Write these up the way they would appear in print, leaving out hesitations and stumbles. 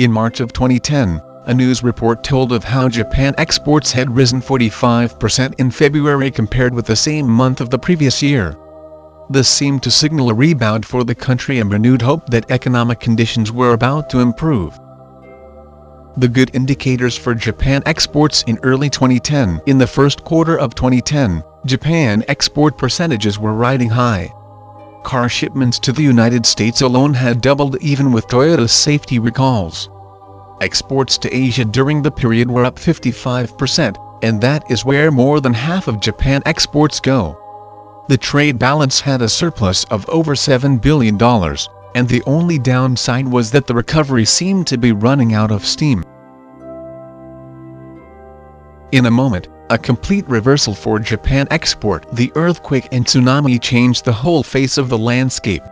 In March of 2010, a news report told of how Japan exports had risen 45% in February compared with the same month of the previous year. This seemed to signal a rebound for the country and renewed hope that economic conditions were about to improve. The good indicators for Japan exports in early 2010. In the first quarter of 2010, Japan export percentages were riding high. Car shipments to the United States alone had doubled even with Toyota's safety recalls. Exports to Asia during the period were up 55%, and that is where more than half of Japan exports go. The trade balance had a surplus of over $7 billion, and the only downside was that the recovery seemed to be running out of steam. In a moment, a complete reversal for Japan export. The earthquake and tsunami changed the whole face of the landscape.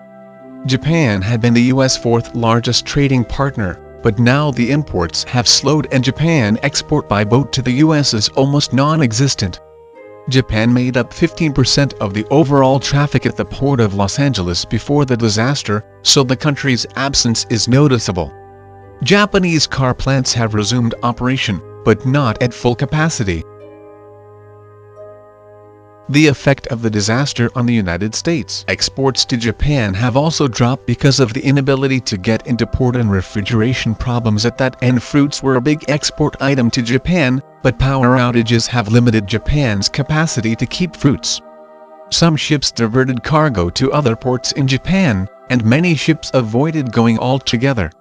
Japan had been the U.S. fourth largest trading partner, but now the imports have slowed and Japan export by boat to the U.S. is almost non-existent. Japan made up 15% of the overall traffic at the port of Los Angeles before the disaster, so the country's absence is noticeable. Japanese car plants have resumed operation, but not at full capacity. The effect of the disaster on the United States. Exports to Japan have also dropped because of the inability to get into port and refrigeration problems at that end. Fruits were a big export item to Japan, but power outages have limited Japan's capacity to keep fruits. Some ships diverted cargo to other ports in Japan, and many ships avoided going altogether.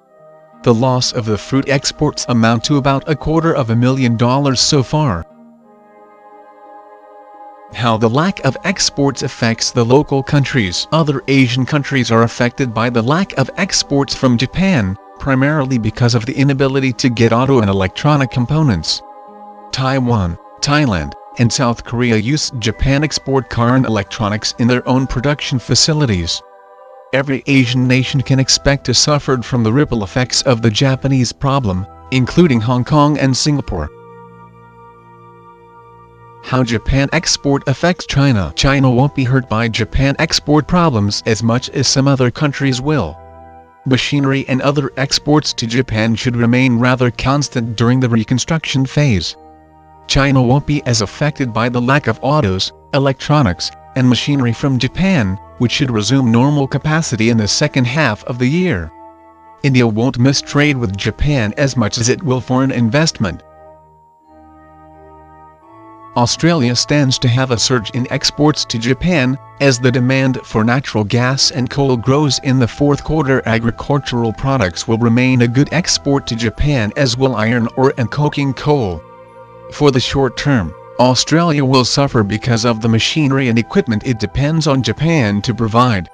The loss of the fruit exports amount to about $250,000 so far. How the lack of exports affects the local countries. Other Asian countries are affected by the lack of exports from Japan, primarily because of the inability to get auto and electronic components. Taiwan, Thailand, and South Korea use Japan export car and electronics in their own production facilities. Every Asian nation can expect to suffer from the ripple effects of the Japanese problem, including Hong Kong and Singapore. How Japan export affects China. China won't be hurt by Japan export problems as much as some other countries will. Machinery and other exports to Japan should remain rather constant during the reconstruction phase. China won't be as affected by the lack of autos, electronics, and machinery from Japan, which should resume normal capacity in the second half of the year. India won't miss trade with Japan as much as it will foreign investment. Australia stands to have a surge in exports to Japan, as the demand for natural gas and coal grows in the fourth quarter. Agricultural products will remain a good export to Japan, as will iron ore and coking coal. For the short term, Australia will suffer because of the machinery and equipment it depends on Japan to provide.